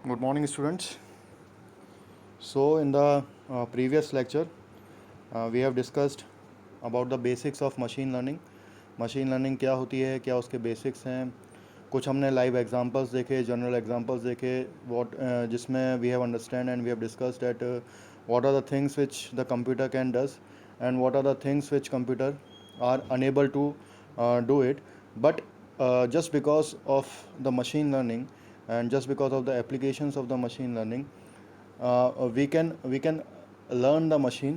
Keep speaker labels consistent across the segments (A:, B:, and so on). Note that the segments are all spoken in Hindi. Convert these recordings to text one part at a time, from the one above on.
A: Good morning, students. So, in the previous lecture, we have discussed about the basics of machine learning. Machine learning क्या होती है, क्या उसके बेसिक्स हैं, कुछ हमने लाइव एग्जांपल्स देखे, जनरल एग्जांपल्स देखे, जिसमें we have understand and we have discussed that what are the things which the computer can does and what are the things which computer are unable to do it. But just because of the machine learning and just because of the applications of the machine learning, we can learn the machine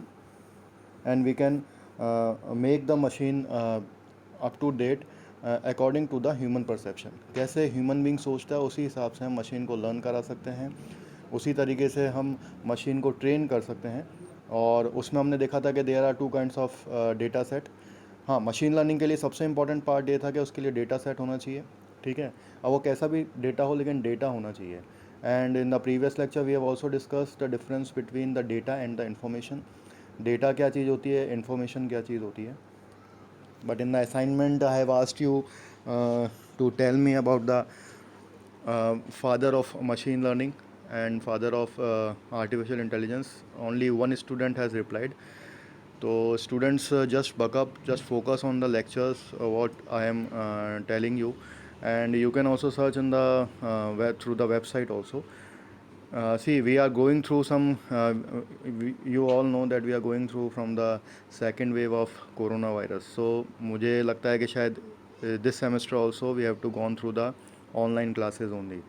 A: and we can make the machine up to date according to the human perception. कैसे ह्यूमन बींग सोचता है उसी हिसाब से हम मशीन को लर्न करा सकते हैं, उसी तरीके से हम मशीन को ट्रेन कर सकते हैं. और उसमें हमने देखा था कि there are two kinds of data set. हाँ, मशीन लर्निंग के लिए सबसे इंपॉर्टेंट पार्ट ये था कि उसके लिए डेटा सेट होना चाहिए. ठीक है, अब वो कैसा भी डेटा हो लेकिन डेटा होना चाहिए. And in the previous lecture we have also discuss the difference between the data and the information. Data क्या चीज़ होती है, इन्फॉर्मेशन क्या चीज़ होती है. But in the assignment I have asked you to tell me about the father of machine learning and father of artificial intelligence. Only one student has replied. So students, just buck up, just focus on the lectures, what I am telling you, and you can also search in the web, through the website also. See, we are going through some, you all know that we are going through from the second wave of coronavirus. So मुझे लगता है कि शायद this semester also we have to gone through the online classes only.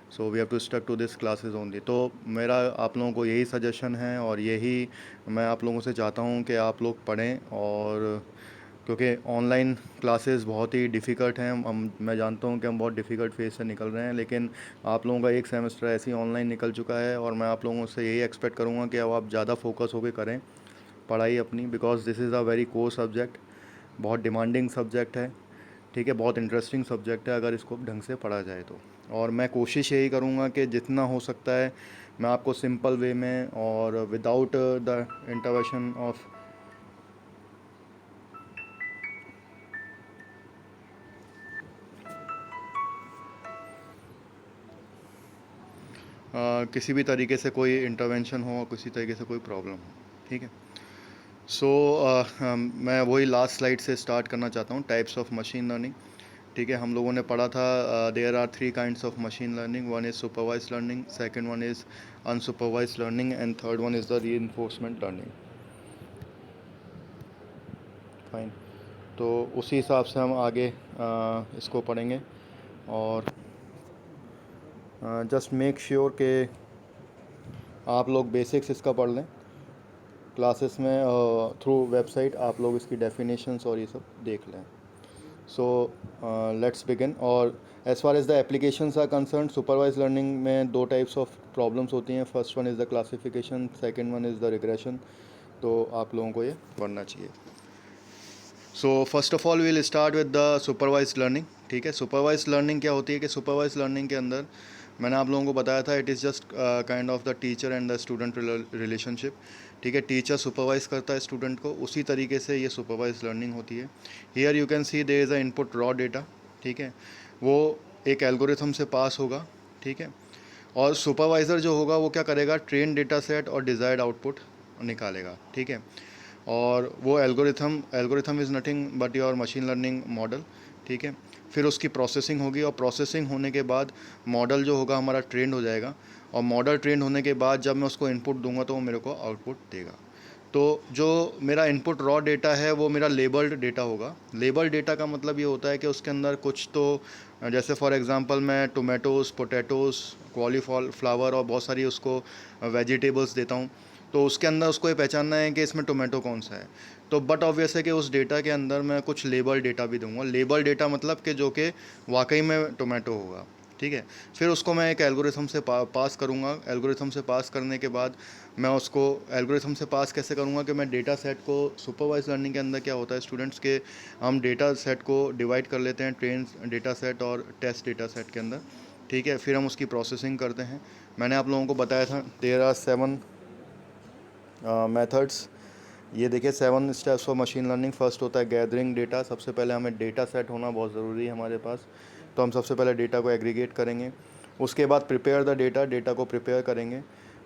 A: So we have to stuck to this classes only. तो मेरा आप लोगों को यही सजेशन है और यही मैं आप लोगों से चाहता हूँ कि आप लोग पढ़ें. और क्योंकि ऑनलाइन क्लासेस बहुत ही डिफ़िकल्ट हैं, मैं जानता हूँ कि हम बहुत डिफ़िकल्ट फेज़ से निकल रहे हैं, लेकिन आप लोगों का एक सेमेस्टर ऐसे ही ऑनलाइन निकल चुका है और मैं आप लोगों से यही एक्सपेक्ट करूँगा कि अब आप ज़्यादा फोकस होकर करें पढ़ाई अपनी, because this is a very core subject. बहुत डिमांडिंग सब्जेक्ट है. ठीक है, बहुत इंटरेस्टिंग सब्जेक्ट है अगर इसको ढंग से पढ़ा जाए तो. और मैं कोशिश यही करूँगा कि जितना हो सकता है मैं आपको सिंपल वे में और विदाउट द इंटरवेंशन ऑफ किसी भी तरीके से कोई इंटरवेंशन हो, किसी तरीके से कोई प्रॉब्लम हो. ठीक है. सो मैं वही लास्ट स्लाइड से स्टार्ट करना चाहता हूँ, टाइप्स ऑफ मशीन लर्निंग. ठीक है, हम लोगों ने पढ़ा था there are 3 kinds of machine learning. One is supervise learning, second one is unsupervise learning and third one is the reinforcement learning. Fine. तो उसी हिसाब से हम आगे इसको पढ़ेंगे. और जस्ट मेक श्योर कि आप लोग बेसिक्स इसका पढ़ लें. क्लासेस में थ्रू वेबसाइट आप लोग इसकी डेफिनेशंस और ये सब देख लें. So let's begin. और as far as the applications are concern, supervise learning में 2 टाइप्स ऑफ प्रॉब्लम्स होती हैं. First one is the classification, second one is the regression. तो आप लोगों को ये पढ़ना चाहिए. So first of all we will start with the supervise learning. ठीक है, सुपरवाइज लर्निंग क्या होती है कि सुपरवाइज लर्निंग के अंदर मैंने आप लोगों को बताया था, it is just kind of the teacher and the student relationship. ठीक है, टीचर सुपरवाइज करता है स्टूडेंट को, उसी तरीके से ये सुपरवाइज लर्निंग होती है. Here you can see there is a input raw data. ठीक है, वो एक एल्गोरिथम से पास होगा. ठीक है, और सुपरवाइज़र जो होगा वो क्या करेगा, ट्रेन डेटा सेट और डिज़ायर्ड आउटपुट निकालेगा. ठीक है, और वो algorithm is nothing but your machine learning model. ठीक है, फिर उसकी प्रोसेसिंग होगी और प्रोसेसिंग होने के बाद मॉडल जो होगा हमारा ट्रेंड हो जाएगा. और मॉडल ट्रेंड होने के बाद जब मैं उसको इनपुट दूंगा तो वो मेरे को आउटपुट देगा. तो जो मेरा इनपुट रॉ डेटा है वो मेरा लेबल्ड डेटा होगा. लेबल्ड डेटा का मतलब ये होता है कि उसके अंदर कुछ तो, जैसे फॉर एग्जांपल मैं टोमेटोज़, पोटैटोज़, कॉलीफ्लावर और बहुत सारी उसको वेजिटेबल्स देता हूँ. तो उसके अंदर उसको ये पहचानना है कि इसमें टोमेटो कौन सा है. तो बट ऑब्वियस है कि उस डेटा के अंदर मैं कुछ लेबल डेटा भी दूंगा. लेबल डेटा मतलब कि जो कि वाकई में टोमेटो होगा. ठीक है, फिर उसको मैं एक एल्गोरिथम से पास करूँगा. एल्गोरिथम से पास करने के बाद मैं उसको एल्गोरिथम से पास कैसे करूँगा कि मैं डेटा सेट को, सुपरवाइज लर्निंग के अंदर क्या होता है स्टूडेंट्स के, हम डेटा सेट को डिवाइड कर लेते हैं ट्रेन डेटा सेट और टेस्ट डेटा सेट के अंदर. ठीक है, फिर हम उसकी प्रोसेसिंग करते हैं. मैंने आप लोगों को बताया था देयर आर 7 मेथड्स. ये देखिए 7 steps for machine learning. First होता है गैदरिंग डेटा. सबसे पहले हमें डेटा सेट होना बहुत ज़रूरी है हमारे पास. तो हम सबसे पहले डेटा को एग्रीगेट करेंगे. उसके बाद प्रिपेयर द डेटा, डेटा को प्रिपेयर करेंगे,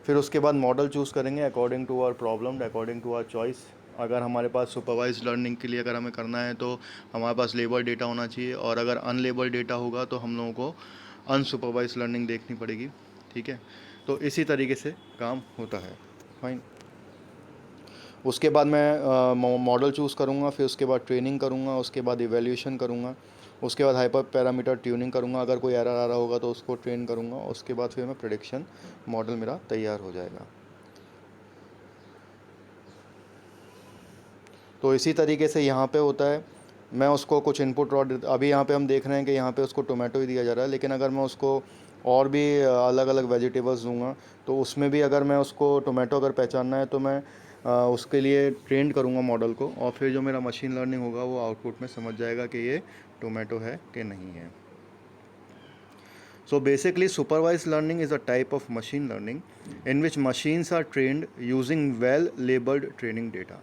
A: फिर उसके बाद मॉडल चूज़ करेंगे according to our problem, according to our choice. अगर हमारे पास सुपरवाइज लर्निंग के लिए अगर हमें करना है तो हमारे पास लेबल डेटा होना चाहिए, और अगर अनलेबल डेटा होगा तो हम लोगों को अनसुपरवाइज लर्निंग देखनी पड़ेगी। ठीक है, तो इसी तरीके से काम होता है। फाइन। उसके बाद मैं मॉडल चूज़ करूँगा, फिर उसके बाद ट्रेनिंग करूँगा, उसके बाद इवैल्यूएशन करूँगा, उसके बाद हाइपर पैरामीटर ट्यूनिंग करूँगा, अगर कोई एरर आ रहा होगा तो उसको ट्रेन करूँगा, उसके बाद फिर मैं प्रेडिक्शन मॉडल मेरा तैयार हो जाएगा। तो इसी तरीके से यहाँ पे होता है, मैं उसको कुछ इनपुट और अभी यहाँ पे हम देख रहे हैं कि यहाँ पे उसको टोमेटो ही दिया जा रहा है, लेकिन अगर मैं उसको और भी अलग अलग वेजिटेबल्स दूंगा तो उसमें भी अगर मैं उसको टोमेटो अगर पहचानना है तो मैं उसके लिए ट्रेंड करूँगा मॉडल को, और फिर जो मेरा मशीन लर्निंग होगा वो आउटपुट में समझ जाएगा कि ये टोमेटो है कि नहीं है। So basically supervised learning is a type of machine learning in which machines are trained using well labeled training data।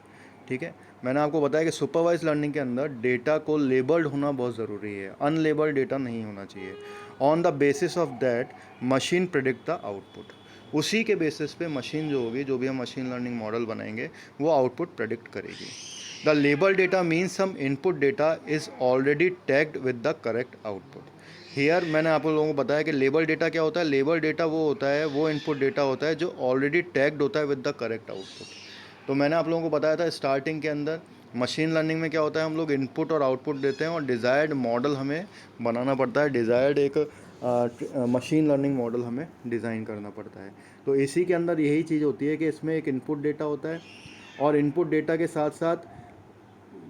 A: ठीक है, मैंने आपको बताया कि सुपरवाइज लर्निंग के अंदर डेटा को लेबल्ड होना बहुत ज़रूरी है, अनलेबल्ड डेटा नहीं होना चाहिए। On the basis of that machine predict the output, उसी के बेसिस पे मशीन जो होगी, जो भी हम मशीन लर्निंग मॉडल बनाएंगे वो आउटपुट प्रेडिक्ट करेगी। The label data means some input data is already tagged with the correct output. हियर मैंने आप लोगों को बताया कि लेबल डेटा क्या होता है। लेबल डेटा वो होता है, वो इनपुट डेटा होता है जो ऑलरेडी टैग्ड होता है विद द करेक्ट आउटपुट। तो मैंने आप लोगों को बताया था स्टार्टिंग के अंदर मशीन लर्निंग में क्या होता है, हम लोग इनपुट और आउटपुट देते हैं और डिज़ायर्ड मॉडल हमें बनाना पड़ता है, डिज़ायर्ड एक मशीन लर्निंग मॉडल हमें डिज़ाइन करना पड़ता है। तो इसी के अंदर यही चीज़ होती है कि इसमें एक इनपुट डेटा होता है, और इनपुट डेटा के साथ साथ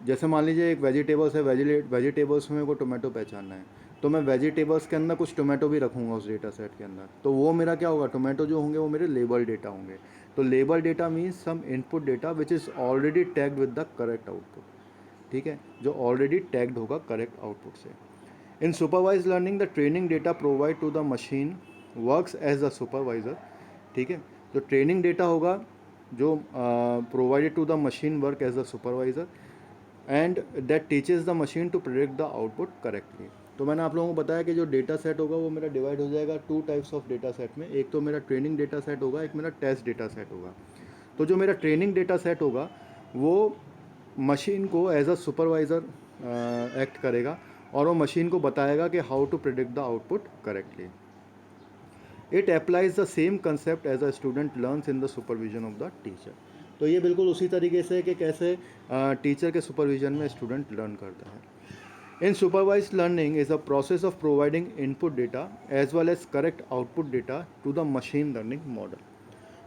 A: जैसे मान लीजिए एक वेजिटेबल्स है, वेजिटेबल्स में को टोमेटो पहचानना है, तो मैं वेजिटेबल्स के अंदर कुछ टोमेटो भी रखूँगा उस डेटा सेट के अंदर, तो वो मेरा क्या होगा, टोमेटो जो होंगे वो मेरे लेबल डेटा होंगे। तो label data means some input data which is already tagged with the correct output. ठीक है, जो ऑलरेडी टैग्ड होगा करेक्ट आउटपुट से। In supervise learning the training data provide to the machine works as the supervisor. ठीक है, जो ट्रेनिंग डेटा होगा जो provided to the machine work as the supervisor and that teaches the machine to predict the output correctly. तो मैंने आप लोगों को बताया कि जो डेटा सेट होगा वो मेरा डिवाइड हो जाएगा two types of data set में, एक तो मेरा ट्रेनिंग डेटा सेट होगा, एक मेरा टेस्ट डेटा सेट होगा। तो जो मेरा ट्रेनिंग डेटा सेट होगा वो मशीन को एज अ सुपरवाइज़र एक्ट करेगा, और वो मशीन को बताएगा कि how to predict the output correctly. It applies the same concept as a student learns in the supervision of the teacher. तो ये बिल्कुल उसी तरीके से कि कैसे टीचर के सुपरविजन में स्टूडेंट लर्न करता है। In supervised learning is a process of providing input data as well as correct output data to the machine learning model.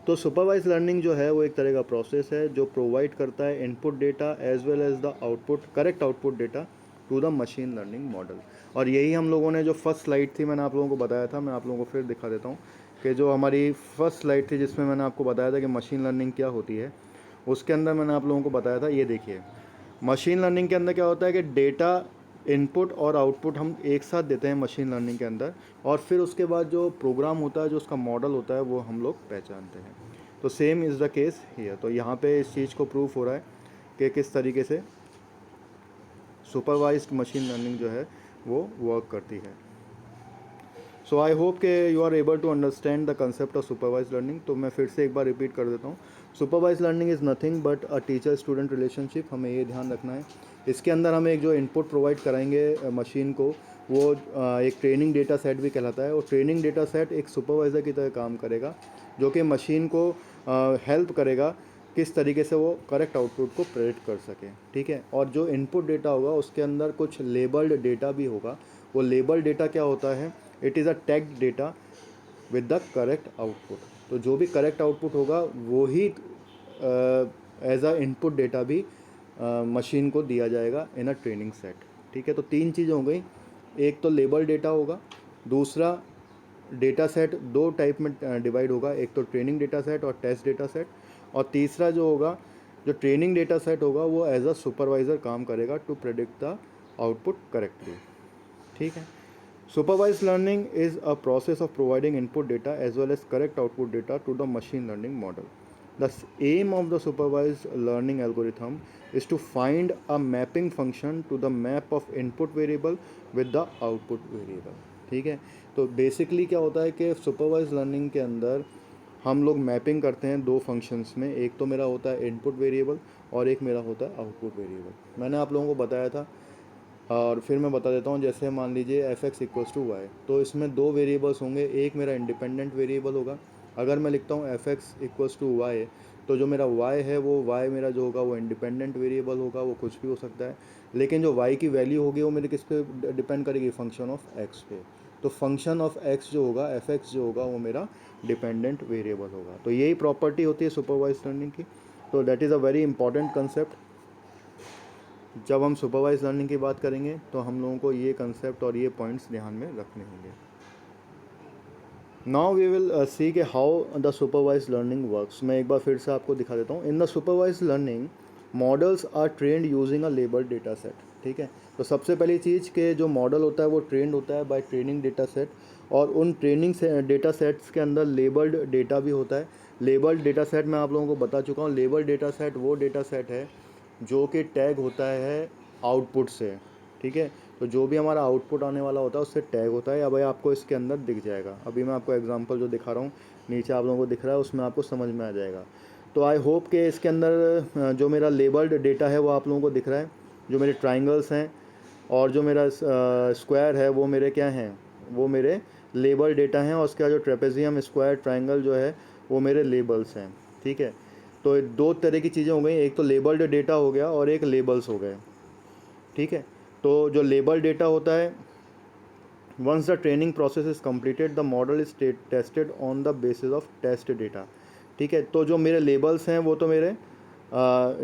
A: तो सुपरवाइज लर्निंग जो है वो एक तरह का प्रोसेस है जो प्रोवाइड करता है input data as well as the output, correct output data to the machine learning model. और यही हम लोगों ने जो फर्स्ट स्लाइड थी मैंने आप लोगों को बताया था, मैं आप लोगों को फिर दिखा देता हूँ कि जो हमारी फर्स्ट स्लाइड थी जिसमें मैंने आपको बताया था कि मशीन लर्निंग क्या होती है, उसके अंदर मैंने आप लोगों को बताया था, ये देखिए मशीन लर्निंग के अंदर क्या होता है कि डेटा इनपुट और आउटपुट हम एक साथ देते हैं मशीन लर्निंग के अंदर, और फिर उसके बाद जो प्रोग्राम होता है, जो उसका मॉडल होता है, वो हम लोग पहचानते हैं। तो same is the case here. तो यहाँ पे इस चीज़ को प्रूफ हो रहा है कि किस तरीके से सुपरवाइज्ड मशीन लर्निंग जो है वो वर्क करती है। सो आई होप कि you are able to understand the concept of supervise learning. तो मैं फिर से एक बार रिपीट कर देता हूँ, supervise learning is nothing but a teacher student relationship. हमें ये ध्यान रखना है, इसके अंदर हम एक जो इनपुट प्रोवाइड कराएंगे मशीन को, वो एक ट्रेनिंग डेटा सेट भी कहलाता है, और ट्रेनिंग डेटा सेट एक सुपरवाइज़र की तरह काम करेगा जो कि मशीन को हेल्प करेगा किस तरीके से वो करेक्ट आउटपुट को प्रेडिक्ट कर सके। ठीक है, और जो इनपुट डेटा होगा उसके अंदर कुछ लेबल्ड डेटा भी होगा। वो लेबल्ड डेटा क्या होता है, it is a tagged data with the correct output. तो जो भी करेक्ट आउटपुट होगा वो ही एज अ इनपुट डेटा भी मशीन को दिया जाएगा इन अ ट्रेनिंग सेट। ठीक है, तो तीन चीज़ हो गई, एक तो लेबल डेटा होगा, दूसरा डेटा सेट दो टाइप में डिवाइड होगा, एक तो ट्रेनिंग डेटा सेट और टेस्ट डेटा सेट, और तीसरा जो होगा, जो ट्रेनिंग डेटा सेट होगा वो एज अ सुपरवाइज़र काम करेगा to predict the output correctly. ठीक है, supervised learning is a process of providing input data as well as correct output data to the machine learning model. The aim of the supervised learning algorithm is to find a mapping function to the map of input variable with the output variable. ठीक है। तो बेसिकली क्या होता है कि सुपरवाइज लर्निंग के अंदर हम लोग मैपिंग करते हैं दो फंक्शंस में, एक तो मेरा होता है इनपुट वेरिएबल और एक मेरा होता है आउटपुट वेरिएबल। मैंने आप लोगों को बताया था और फिर मैं बता देता हूँ। जैसे मान लीजिए f x equals to y, तो इसमें दो वेरिएबल्स होंगे, एक मेरा इंडिपेंडेंट वेरिएबल होगा। अगर मैं लिखता हूँ f x equals to y, तो जो मेरा वाई है वो वाई मेरा जो होगा वो इंडिपेंडेंट वेरिएबल होगा, वो कुछ भी हो सकता है। लेकिन जो वाई की वैल्यू होगी वो मेरे किस पे डिपेंड करेगी, फंक्शन ऑफ एक्स पे। तो फंक्शन ऑफ एक्स जो होगा, एफ एक्स जो होगा, वो मेरा डिपेंडेंट वेरिएबल होगा। तो यही प्रॉपर्टी होती है सुपरवाइज लर्निंग की। तो that is a very important concept. जब हम सुपरवाइज लर्निंग की बात करेंगे तो हम लोगों को ये कंसेप्ट और ये पॉइंट्स ध्यान में रखने होंगे। नाउ वी विल सी के how the supervise learning works. मैं एक बार फिर से आपको दिखा देता हूँ। In the supervise learning models are trained using a labelled data set. ठीक है। तो सबसे पहली चीज़ के जो मॉडल होता है वो ट्रेंड होता है बाय ट्रेनिंग डेटा सेट, और उन ट्रेनिंग से डेटा सेट्स के अंदर लेबल्ड डेटा भी होता है। लेबल्ड डेटा सेट मैं आप लोगों को बता चुका हूँ। लेबल्ड डेटा सेट वो डेटा सेट है जो कि टैग होता है आउटपुट से। ठीक है। तो जो भी हमारा आउटपुट आने वाला होता है उससे टैग होता है। अब आपको इसके अंदर दिख जाएगा। अभी मैं आपको एग्जांपल जो दिखा रहा हूँ नीचे आप लोगों को दिख रहा है, उसमें आपको समझ में आ जाएगा। तो आई होप कि इसके अंदर जो मेरा लेबल्ड डेटा है वो आप लोगों को दिख रहा है। जो मेरे ट्राइंगल्स हैं और जो मेरा स्क्वायर है वो मेरे क्या हैं, वो मेरे लेबल डेटा हैं। और उसके बाद जो ट्रेपेजियम, स्क्वायर, ट्राइंगल जो है वो मेरे लेबल्स हैं। ठीक है। तो दो तरह की चीज़ें हो गई, एक तो लेबल्ड डेटा हो गया और एक लेबल्स हो गए। ठीक है। तो जो लेबल डेटा होता है, once the training process is completed the model is tested on the basis of test data. ठीक है। तो जो मेरे लेबल्स हैं वो तो मेरे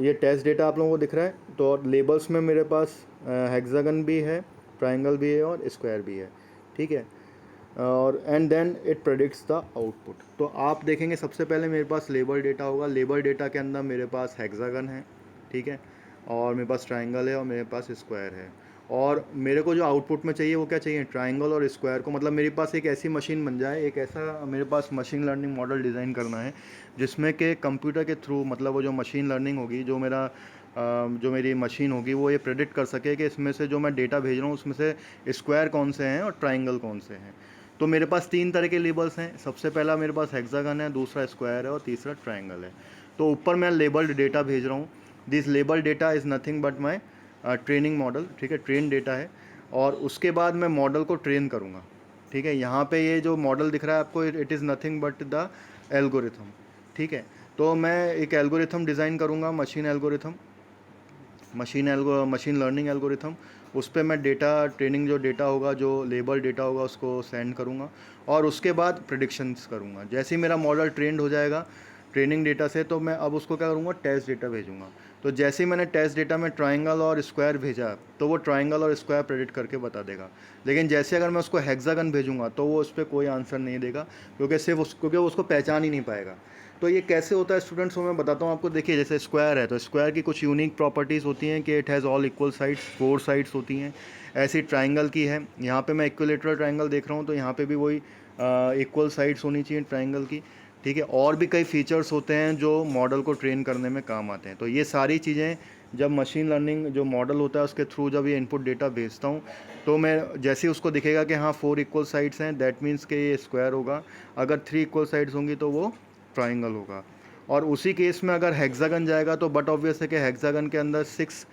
A: ये टेस्ट डेटा आप लोगों को दिख रहा है। तो लेबल्स में मेरे पास हेक्सागन भी है, ट्राइंगल भी है और स्क्वायर भी है। ठीक है। और and then it predicts the output. तो आप देखेंगे सबसे पहले मेरे पास लेबल डेटा होगा। लेबल डेटा के अंदर मेरे पास हेक्सागन है। ठीक है। और मेरे पास ट्राइंगल है और मेरे पास स्क्वायर है। और मेरे को जो आउटपुट में चाहिए वो क्या चाहिए, ट्राइंगल और स्क्वायर को। मतलब मेरे पास एक ऐसी मशीन बन जाए, एक ऐसा मेरे पास मशीन लर्निंग मॉडल डिज़ाइन करना है जिसमें कि कंप्यूटर के थ्रू, मतलब वो जो मशीन लर्निंग होगी, जो मेरा जो मेरी मशीन होगी वो ये प्रेडिक्ट कर सके कि इसमें से जो मैं डेटा भेज रहा हूँ उसमें से स्क्वायर कौन से हैं और ट्राइंगल कौन से हैं। तो मेरे पास तीन तरह के लेबल्स हैं। सबसे पहला मेरे पास हेक्सागन है, दूसरा स्क्वायर है और तीसरा ट्राइंगल है। तो ऊपर मैं लेबल्ड डेटा भेज रहा हूँ। This label data is nothing but my training model. ठीक है। ट्रेन डेटा है। और उसके बाद मैं मॉडल को ट्रेन करूँगा। ठीक है। यहाँ पे ये जो मॉडल दिख रहा है आपको, it is nothing but the algorithm. ठीक है। तो मैं एक एल्गोरिथम डिज़ाइन करूँगा, machine algorithm, machine learning algorithm. उस पर मैं डेटा ट्रेनिंग, जो डेटा होगा, जो लेबल डेटा होगा, उसको सेंड करूँगा और उसके बाद प्रिडिक्शंस करूँगा। जैसे ही मेरा मॉडल ट्रेंड हो जाएगा ट्रेनिंग डेटा से, तो मैं अब उसको क्या करूँगा, टेस्ट डेटा भेजूँगा। तो जैसे ही मैंने टेस्ट डेटा में ट्राइंगल और स्क्वायर भेजा तो वो ट्राइंगल और स्क्वायर प्रेडिक्ट करके बता देगा। लेकिन जैसे अगर मैं उसको हेक्सागन भेजूँगा तो वो उस पर कोई आंसर नहीं देगा, क्योंकि वो उसको पहचान ही नहीं पाएगा। तो ये कैसे होता है स्टूडेंट्स, को मैं बताता हूँ आपको। देखिए जैसे स्क्वायर है तो स्क्वायर की कुछ यूनिक प्रॉपर्टीज़ होती हैं कि it has all equal sides, 4 sides होती हैं। ऐसी ट्राइंगल की है, यहाँ पे मैं इक्विलेटरल ट्राइंगल देख रहा हूँ तो यहाँ पे भी वही इक्वल साइड्स होनी चाहिए ट्राइंगल की। ठीक है। और भी कई फीचर्स होते हैं जो मॉडल को ट्रेन करने में काम आते हैं। तो ये सारी चीज़ें जब मशीन लर्निंग जो मॉडल होता है उसके थ्रू जब ये इनपुट डेटा भेजता हूँ तो मैं जैसे ही उसको दिखेगा कि हाँ 4 इक्वल साइड्स हैं, दैट मीन्स कि ये स्क्वायर होगा। अगर 3 इक्वल साइड्स होंगी तो वो ट्राइंगल होगा। और उसी केस में अगर हेक्सागन जाएगा तो बट ऑब्वियस है कि हेक्सागन के अंदर 6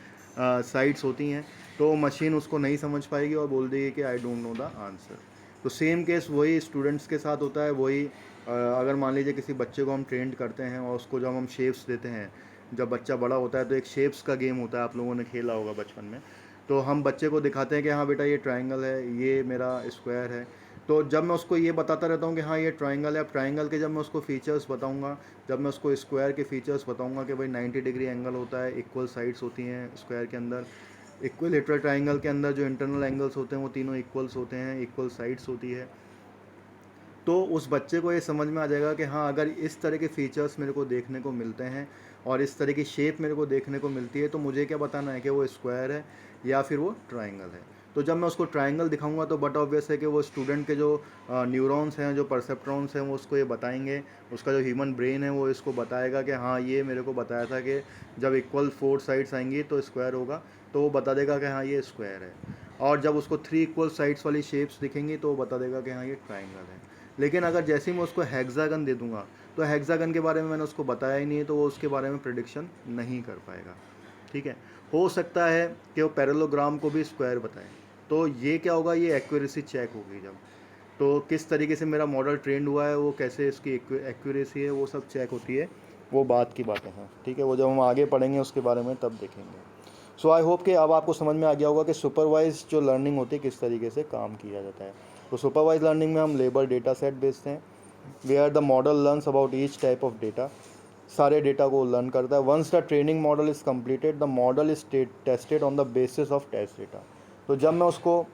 A: साइड्स होती हैं, तो मशीन उसको नहीं समझ पाएगी और बोल देगी कि I don't know the answer. तो सेम केस वही स्टूडेंट्स के साथ होता है। वही अगर मान लीजिए किसी बच्चे को हम ट्रेंड करते हैं और उसको जब हम शेप्स देते हैं, जब बच्चा बड़ा होता है तो एक शेप्स का गेम होता है, आप लोगों ने खेला होगा बचपन में। तो हम बच्चे को दिखाते हैं कि हाँ बेटा ये ट्राइंगल है, ये मेरा स्क्वायर है। तो जब मैं उसको ये बताता रहता हूँ कि हाँ ये ट्राइंगल है, अब ट्राइंगल के जब मैं उसको फीचर्स बताऊँगा, जब मैं उसको स्क्वायर के फीचर्स बताऊँगा कि भाई 90 डिग्री एंगल होता है, इक्वल साइड्स होती हैं स्क्वायर के अंदर, इक्विलेटरल ट्राइंगल के अंदर जो इंटरनल एंगल्स होते हैं वो तीनों इक्वल्स होते हैं, इक्वल साइड्स होती है, तो उस बच्चे को ये समझ में आ जाएगा कि हाँ अगर इस तरह के फीचर्स मेरे को देखने को मिलते हैं और इस तरह की शेप मेरे को देखने को मिलती है तो मुझे क्या बताना है कि वो स्क्वायर है या फिर वो ट्राइंगल है। तो जब मैं उसको ट्राइंगल दिखाऊंगा तो बट ऑब्वियस है कि वो स्टूडेंट के जो न्यूरॉन्स हैं, जो परसेप्ट्रॉन्स हैं, वो उसको ये बताएंगे। उसका जो ह्यूमन ब्रेन है वो इसको बताएगा कि हाँ ये मेरे को बताया था कि जब इक्वल 4 साइड्स आएंगी तो स्क्वायर होगा, तो वो बता देगा कि हाँ ये स्क्वायर है। और जब उसको 3 इक्वल साइड्स वाली शेप्स दिखेंगी तो वो बता देगा कि हाँ ये ट्राइंगल है। लेकिन अगर जैसे ही मैं उसको हेक्सागन दे दूंगा तो हेक्सागन के बारे में मैंने उसको बताया ही नहीं है, तो वो उसके बारे में प्रिडिक्शन नहीं कर पाएगा। ठीक है, हो सकता है कि वो पैरेललोग्राम को भी स्क्वायर बताए, तो ये क्या होगा, ये एक्यूरेसी चेक होगी जब, तो किस तरीके से मेरा मॉडल ट्रेंड हुआ है, वो कैसे इसकी एक्यूरेसी है, वो सब चेक होती है, वो बात की बातें हैं। ठीक है, वो जब हम आगे पढ़ेंगे उसके बारे में तब देखेंगे। सो आई होप कि अब आपको समझ में आ गया होगा कि सुपरवाइज जो लर्निंग होती है किस तरीके से काम किया जाता है। तो सुपरवाइज लर्निंग में हम लेबल डेटा सेट बेचते हैं, where the model learns about each type of data, सारे डेटा को लर्न करता है। Once the training model is completed the model is tested on the basis of test data. तो जब मैं उसको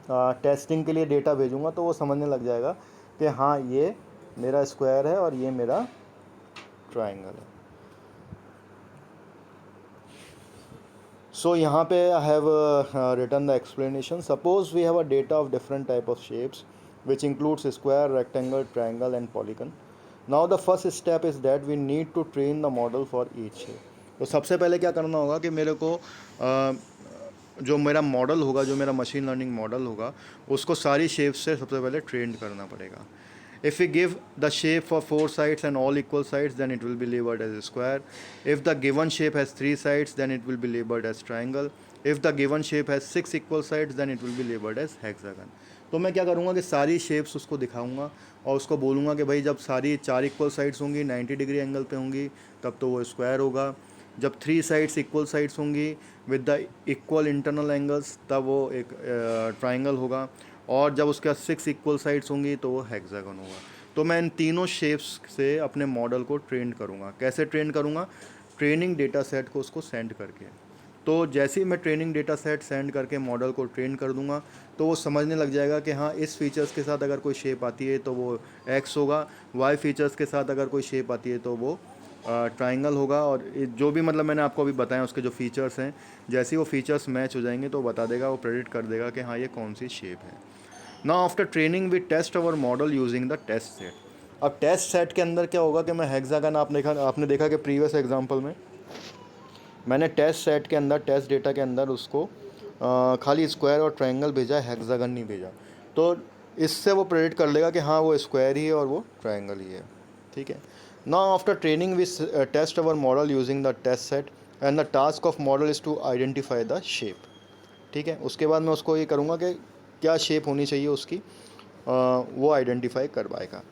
A: टेस्टिंग के लिए डेटा भेजूँगा तो वो समझने लग जाएगा कि हाँ ये मेरा स्क्वायर है और ये मेरा ट्राइंगल है। सो यहाँ पे I have written the explanation. Suppose we have a data of different type of shapes which includes square, rectangle, triangle and polygon. Now the first step is that we need to train the model for each shape. तो सबसे पहले क्या करना होगा कि मेरे को जो मेरा मॉडल होगा, जो मेरा मशीन लर्निंग मॉडल होगा, उसको सारी शेप्स से सबसे पहले ट्रेन करना पड़ेगा। If we give the shape for 4 sides and all equal sides, then it will be labeled as a square. If the given shape has 3 sides, then it will be labeled as triangle. If the given shape has 6 equal sides, then it will be labeled as hexagon. तो मैं क्या करूँगा कि सारी शेप्स उसको दिखाऊंगा और उसको बोलूँगा कि भाई जब सारी 4 इक्वल साइड्स होंगी, 90 डिग्री एंगल पे होंगी, तब तो वो स्क्वायर होगा। जब 3 साइड्स इक्वल साइड्स होंगी with the equal internal angles, तब वो एक ट्राइंगल होगा। और जब उसके 6 इक्वल साइड्स होंगी तो वो हेक्सागन होगा। तो मैं इन तीनों शेप्स से अपने मॉडल को ट्रेन करूँगा। कैसे ट्रेन करूँगा? ट्रेनिंग डेटा सेट को उसको सेंड करके। तो जैसे ही मैं ट्रेनिंग डेटा सेट सेंड करके मॉडल को ट्रेन कर दूंगा तो वो समझने लग जाएगा कि हाँ इस फीचर्स के साथ अगर कोई शेप आती है तो वो एक्स होगा, वाई फीचर्स के साथ अगर कोई शेप आती है तो वो ट्राइंगल होगा। और जो भी मतलब मैंने आपको अभी बताया उसके जो फीचर्स हैं, जैसे ही वो फीचर्स मैच हो जाएंगे तो बता देगा, वो प्रेडिक्ट कर देगा कि हाँ ये कौन सी शेप है। Now after training we test our model using the test set. अब टेस्ट सेट के अंदर क्या होगा कि मैं हेक्सागन, आपने देखा कि प्रीवियस एग्जांपल में मैंने टेस्ट सेट के अंदर, टेस्ट डेटा के अंदर उसको खाली स्क्वायर और ट्रायंगल भेजा, हेक्सागन नहीं भेजा। तो इससे वो प्रेडिक्ट कर लेगा कि हाँ वो स्क्वायर ही है और वो ट्रायंगल ही है। ठीक है। Now after training we test our model using the test set and the task of model is to identify the shape. ठीक है। उसके बाद मैं उसको ये करूँगा कि क्या शेप होनी चाहिए उसकी, वो आइडेंटिफाई कर पाएगा।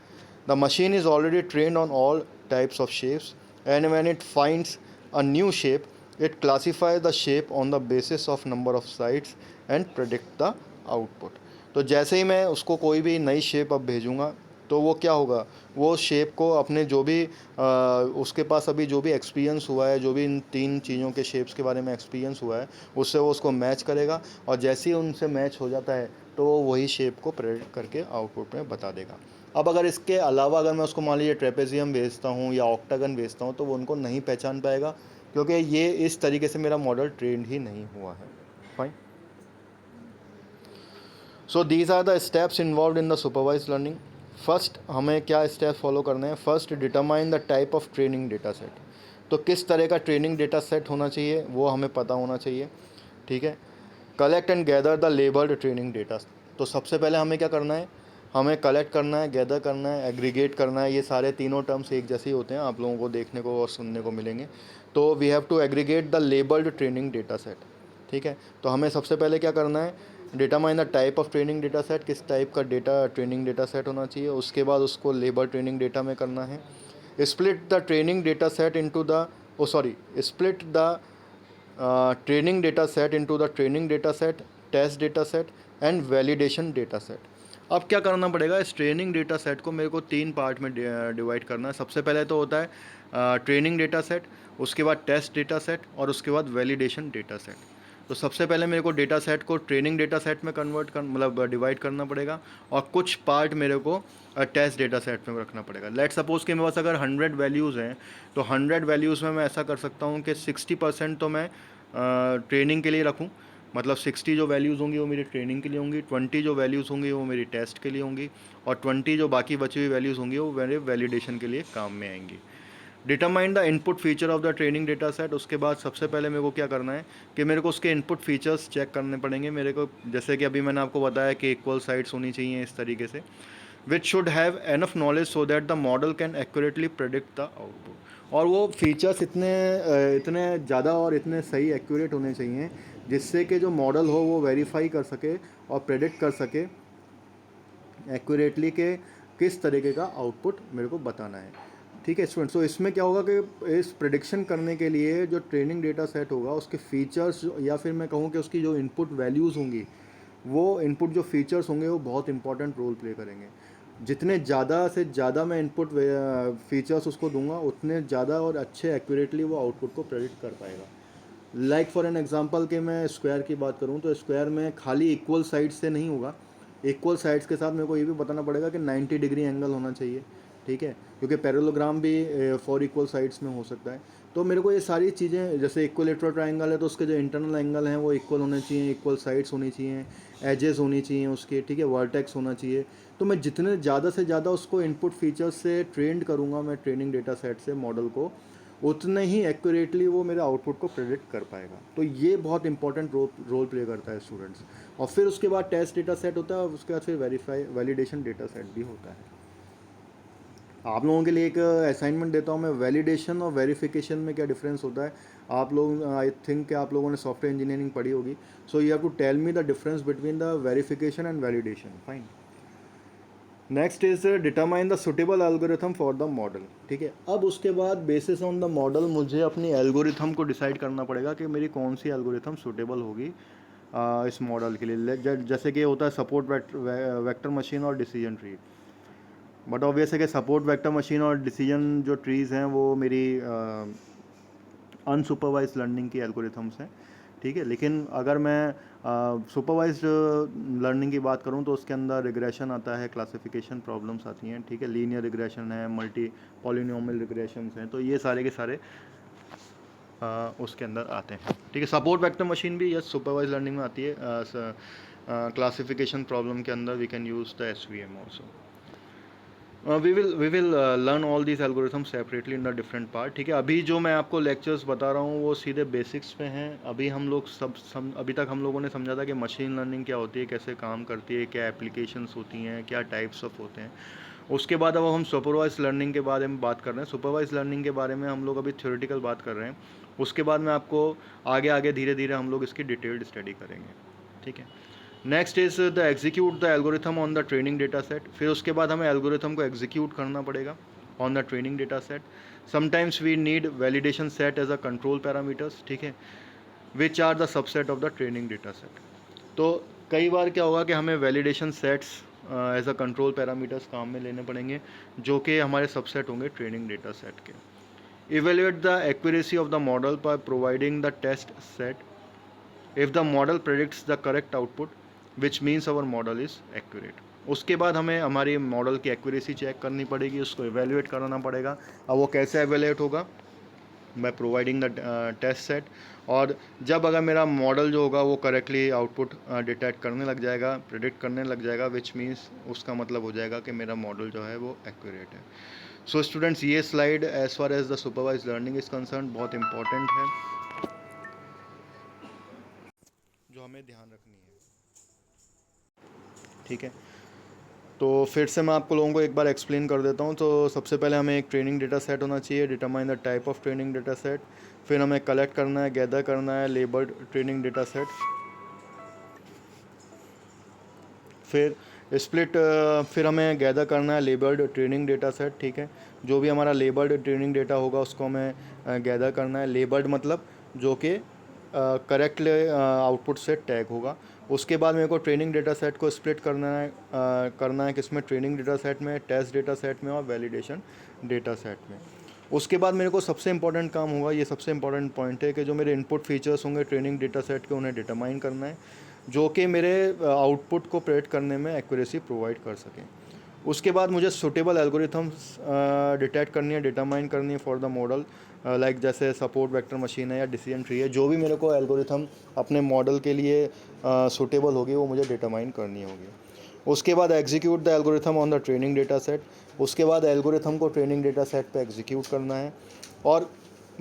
A: The machine is already trend on all types of shapes and when it finds a new shape it classify the shape on the basis of number of sides and predict the output. तो जैसे ही मैं उसको कोई भी नई शेप अब भेजूँगा तो वो क्या होगा, वो शेप को अपने जो भी उसके पास अभी जो भी एक्सपीरियंस हुआ है, जो भी इन तीन चीज़ों के शेप्स के बारे में एक्सपीरियंस हुआ है, उससे वो उसको मैच करेगा। और जैसे ही उनसे मैच हो जाता है तो वो वही शेप को प्रेडिक्ट करके आउटपुट में बता देगा। अब अगर इसके अलावा अगर मैं उसको मान लीजिए ट्रेपेजियम भेजता हूँ या ऑक्टागन भेजता हूँ तो वो उनको नहीं पहचान पाएगा, क्योंकि ये इस तरीके से मेरा मॉडल ट्रेंड ही नहीं हुआ है। Fine. So these are the steps involve in the supervise learning. First हमें क्या स्टेप फॉलो करने हैं? First, determine the type of training data set. तो किस तरह का ट्रेनिंग डेटा सेट होना चाहिए वो हमें पता होना चाहिए। ठीक है। Collect and gather the labelled training data. तो सबसे पहले हमें क्या करना है? हमें कलेक्ट करना है, गैदर करना है, एग्रीगेट करना है। ये सारे तीनों टर्म्स एक जैसे ही होते हैं, आप लोगों को देखने को और सुनने को मिलेंगे। तो we have to aggregate the labelled training data set. ठीक है। तो हमें सबसे पहले क्या करना है? Determine the type of training data set, किस टाइप का डेटा ट्रेनिंग डेटा सेट होना चाहिए। उसके बाद उसको लेबल ट्रेनिंग डेटा में करना है। Split the training data set into the split the training data set into the training data set, test data set and validation data set. अब क्या करना पड़ेगा? इस ट्रेनिंग डेटा सेट को मेरे को 3 पार्ट में डिवाइड करना है। सबसे पहले तो होता है ट्रेनिंग डेटा सेट, उसके बाद टेस्ट डेटा सेट और उसके बाद वैलिडेशन डेटा सेट। तो सबसे पहले मेरे को डेटा सेट को ट्रेनिंग डेटा सेट में कन्वर्ट कर मतलब डिवाइड करना पड़ेगा और कुछ पार्ट मेरे को टेस्ट डेटा सेट में रखना पड़ेगा। लेट सपोज कि मेरे पास अगर 100 वैल्यूज़ हैं तो 100 वैल्यूज़ में मैं ऐसा कर सकता हूँ कि 60% तो मैं ट्रेनिंग के लिए रखूँ, मतलब 60 जो वैल्यूज़ होंगी वो मेरी ट्रेनिंग के लिए होंगी, 20 जो वैल्यूज़ होंगी वो मेरी टेस्ट के लिए होंगी और 20 जो बाकी बची हुई वैल्यूज़ होंगी वो मेरे वैलिडेशन के लिए काम में आएंगी। Determine the input feature of the training data set. उसके बाद सबसे पहले मेरे को क्या करना है कि मेरे को उसके इनपुट फीचर्स चेक करने पड़ेंगे मेरे को, जैसे कि अभी मैंने आपको बताया कि इक्वल साइड्स होनी चाहिए इस तरीके से, which should have enough knowledge so that the model can accurately predict the output. और वो फीचर्स इतने ज़्यादा और इतने सही एक्यूरेट होने चाहिए जिससे कि जो मॉडल हो वो वेरीफाई कर सके और प्रेडिक्ट कर सके एक्यूरेटली के किस तरीके का आउटपुट मेरे को बताना है। ठीक है स्टूडेंट, सो इसमें क्या होगा कि इस प्रेडिक्शन करने के लिए जो ट्रेनिंग डेटा सेट होगा उसके फीचर्स, या फिर मैं कहूँ कि उसकी जो इनपुट वैल्यूज़ होंगी, वो इनपुट जो फीचर्स होंगे वो बहुत इंपॉर्टेंट रोल प्ले करेंगे। जितने ज़्यादा से ज़्यादा मैं इनपुट फीचर्स उसको दूंगा उतने ज़्यादा और अच्छे एक्यूरेटली वो आउटपुट को प्रेडिक्ट कर पाएगा। लाइक फॉर एन एग्जांपल कि मैं स्क्वायर की बात करूं तो स्क्वायर में खाली इक्वल साइड्स से नहीं होगा, इक्वल साइड्स के साथ मेरे को ये भी बताना पड़ेगा कि 90 डिग्री एंगल होना चाहिए। ठीक है, क्योंकि पैरेललोग्राम भी फॉर इक्वल साइड्स में हो सकता है। तो मेरे को ये सारी चीज़ें, जैसे इक्वलेटरल ट्रायंगल है तो उसके जो इंटरनल एंगल हैं वो इक्वल होने चाहिए, इक्वल साइड्स होनी चाहिए, एजेस होनी चाहिए उसके, ठीक है, वर्टेक्स होना चाहिए। तो मैं जितने ज़्यादा से ज़्यादा उसको इनपुट फीचर्स से ट्रेंड करूँगा मैं ट्रेनिंग डेटा सेट से मॉडल को, उतने ही एक्यूरेटली वो मेरे आउटपुट को प्रेडिक्ट कर पाएगा। तो ये बहुत इंपॉर्टेंट रोल प्ले करता है स्टूडेंट्स। और फिर उसके बाद टेस्ट डेटा सेट होता है और उसके बाद फिर वैलिडेशन डेटा सेट भी होता है। आप लोगों के लिए एक असाइनमेंट देता हूँ मैं, वैलिडेशन और वेरिफिकेशन में क्या डिफरेंस होता है। आप लोग, आई थिंक कि आप लोगों ने सॉफ्टवेयर इंजीनियरिंग पढ़ी होगी, so you have to tell me the difference between the verification and validation. Fine. Next is determine the suitable algorithm for the model. ठीक है, अब उसके बाद बेसिस ऑन द मॉडल मुझे अपनी एल्गोरिथम को डिसाइड करना पड़ेगा कि मेरी कौन सी एल्गोरिथम सुटेबल होगी इस मॉडल के लिए। जैसे कि होता है सपोर्ट वेक्टर मशीन और डिसीजन ट्री। बट ऑब्वियस है कि सपोर्ट वेक्टर मशीन और डिसीजन जो ट्रीज़ हैं वो मेरी अनसुपरवाइज लर्निंग की एल्गोरिथम्स हैं। ठीक है, लेकिन अगर मैं सुपरवाइज्ड लर्निंग की बात करूं तो उसके अंदर रिग्रेशन आता है, क्लासिफिकेशन प्रॉब्लम्स आती हैं। ठीक है, लीनियर रिग्रेशन है, मल्टी पॉलिनोमियल रिग्रेशंस हैं, तो ये सारे के सारे उसके अंदर आते हैं। ठीक है, सपोर्ट वेक्टर मशीन भी यस सुपरवाइज लर्निंग में आती है। क्लासिफिकेशन प्रॉब्लम के अंदर we can use the SVM also. We will learn all these algorithm separately in the different part. ठीक है, अभी जो मैं आपको लेक्चर्स बता रहा हूँ वो सीधे बेसिक्स पे हैं। अभी हम लोग अभी तक हम लोगों ने समझा था कि मशीन लर्निंग क्या होती है, कैसे काम करती है, क्या एप्लीकेशंस होती हैं, क्या टाइप्स ऑफ होते हैं। उसके बाद अब हम सुपरवाइज लर्निंग के बारे में बात कर रहे हैं। सुपरवाइज लर्निंग के बारे में हम लोग अभी थ्योरेटिकल बात कर रहे हैं। उसके बाद में आपको आगे आगे धीरे धीरे हम लोग इसकी डिटेल्ड स्टडी करेंगे। ठीक है, next is the execute the algorithm on the training data set. फिर उसके बाद हमें एल्गोरिथम को एग्जीक्यूट करना पड़ेगा on the training data set. Sometimes we need validation set as a control parameters. ठीक है, which are the subset of the training data set. तो कई बार क्या होगा कि हमें validation sets as a control parameters काम में लेने पड़ेंगे जो कि हमारे सबसेट होंगे ट्रेनिंग डेटा सेट के। Evaluate the accuracy of the model by providing the test set. If the model predicts the correct output which means our model is accurate. उसके बाद हमें हमारी मॉडल की एक्यूरेसी चेक करनी पड़ेगी, उसको एवेल्युएट कराना पड़ेगा। अब वो कैसे एवेल्युएट होगा? By providing the test set. और जब अगर मेरा मॉडल जो होगा वो करेक्टली आउटपुट डिटेक्ट करने लग जाएगा, प्रेडिक्ट करने लग जाएगा, विच मीन्स उसका मतलब हो जाएगा कि मेरा मॉडल जो है वो एक्यूरेट है। सो स्टूडेंट्स, ये slide as far as the supervise learning is concern बहुत इंपॉर्टेंट है जो हमें ध्यान रखनी है। ठीक है, तो फिर से मैं आपको लोगों को एक बार एक्सप्लेन कर देता हूँ। तो सबसे पहले हमें एक ट्रेनिंग डेटा सेट होना चाहिए, determine the type of training data set. फिर हमें कलेक्ट करना है, गैदर करना है लेबल्ड ट्रेनिंग डेटा सेट। फिर स्प्लिट, फिर हमें गैदर करना है लेबल्ड ट्रेनिंग डेटा सेट। ठीक है, जो भी हमारा लेबल्ड ट्रेनिंग डेटा होगा उसको हमें गैदर करना है। लेबल्ड मतलब जो कि करेक्ट आउटपुट से टैग होगा। उसके बाद मेरे को ट्रेनिंग डेटा सेट को स्प्लिट करना है किसमें? ट्रेनिंग डेटा सेट में, टेस्ट डेटा सेट में और वैलिडेशन डेटा सेट में। उसके बाद मेरे को सबसे इंपॉर्टेंट काम होगा, ये सबसे इंपॉर्टेंट पॉइंट है, कि जो मेरे इनपुट फीचर्स होंगे ट्रेनिंग डेटा सेट के उन्हें डिटरमाइन करना है जो कि मेरे आउटपुट को प्रेडिक्ट करने में एक्यूरेसी प्रोवाइड कर सकें। उसके बाद मुझे सूटेबल एल्गोरिथम्स डिटेक्ट करनी है, डिटरमाइन करनी है फॉर द मॉडल, लाइक जैसे सपोर्ट वेक्टर मशीन है या डिसीजन ट्री है। जो भी मेरे को एल्गोरिथम अपने मॉडल के लिए सूटेबल होगी वो मुझे डिटरमाइन करनी होगी। उसके बाद execute the algorithm on the training data set, उसके बाद एल्गोरिथम को ट्रेनिंग डेटा सेट पे एग्जीक्यूट करना है। और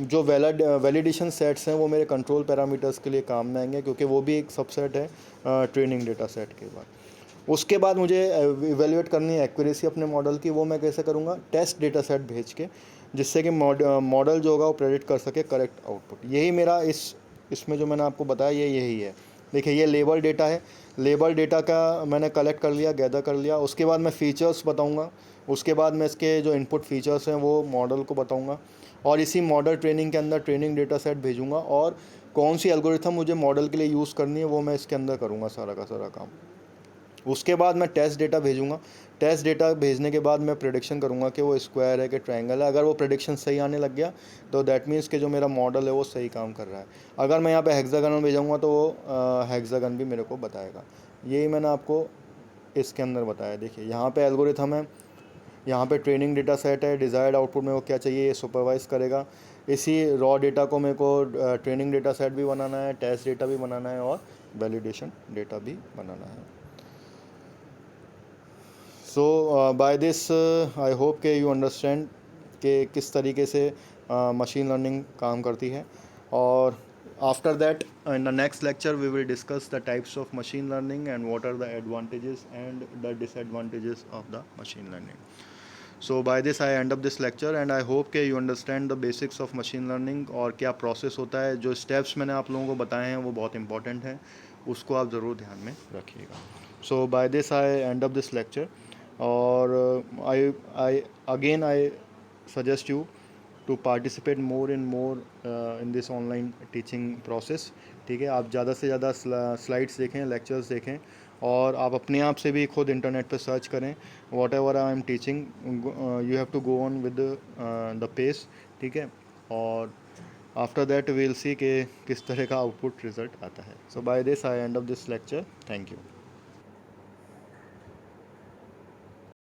A: जो वैलिडेशन सेट्स हैं वो मेरे कंट्रोल पैरामीटर्स के लिए काम में आएंगे, क्योंकि वो भी एक सबसेट है ट्रेनिंग डेटा सेट के बाद। उसके बाद मुझे इवेल्युएट करनी है एक्यूरेसी अपने मॉडल की। वो मैं कैसे करूँगा, टेस्ट डेटा सेट भेज के, जिससे कि मॉडल जो होगा वो प्रेडिक्ट कर सके करेक्ट आउटपुट। यही मेरा इसमें जो मैंने आपको बताया ये यही है। देखिए ये लेबल डेटा है, लेबल डेटा का मैंने कलेक्ट कर लिया, गैदर कर लिया। उसके बाद मैं फ़ीचर्स बताऊंगा, उसके बाद मैं इसके जो इनपुट फ़ीचर्स हैं वो मॉडल को बताऊंगा, और इसी मॉडल ट्रेनिंग के अंदर ट्रेनिंग डेटा सेट भेजूंगा, और कौन सी एल्गोरिथम मुझे मॉडल के लिए यूज़ करनी है वो मैं इसके अंदर करूँगा सारा का सारा काम। उसके बाद मैं टेस्ट डेटा भेजूंगा। टेस्ट डेटा भेजने के बाद मैं प्रेडिक्शन करूंगा कि वो स्क्वायर है कि ट्रायंगल है। अगर वो प्रेडिक्शन सही आने लग गया तो दैट मीन्स कि जो मेरा मॉडल है वो सही काम कर रहा है। अगर मैं यहाँ पे हेक्सागन भेजूँगा तो वो हेक्सागन भी मेरे को बताएगा। यही मैंने आपको इसके अंदर बताया। देखिए यहाँ पे एल्गोरिथम है, यहाँ पे ट्रेनिंग डेटा सेट है, डिज़ायर्ड आउटपुट मेरे को क्या चाहिए ये सुपरवाइज़ करेगा। इसी रॉ डेटा को मेरे को ट्रेनिंग डेटा सेट भी बनाना है, टेस्ट डेटा भी बनाना है, और वैलिडेशन डेटा भी बनाना है। So by this I hope के यू अंडरस्टैंड कि किस तरीके से मशीन लर्निंग काम करती है। और after that in the next lecture we will discuss the types of machine learning and what are the advantages and the disadvantages of the machine learning. So by this I end up this lecture and I hope के you understand the basics of machine learning, और क्या प्रोसेस होता है। जो स्टेप्स मैंने आप लोगों को बताए हैं वो बहुत इंपॉर्टेंट हैं, उसको आप ज़रूर ध्यान में रखिएगा। So by this I end up this lecture, और I suggest you to participate more in this online teaching process. ठीक है, आप ज़्यादा से ज़्यादा स्लाइड्स देखें, लेक्चर्स देखें, और आप अपने आप से भी खुद इंटरनेट पर सर्च करें whatever I am teaching. You have to go on with the pace. ठीक है, और आफ्टर दैट वील सी कि किस तरह का आउटपुट रिजल्ट आता है। So by this I end of this lecture. Thank you.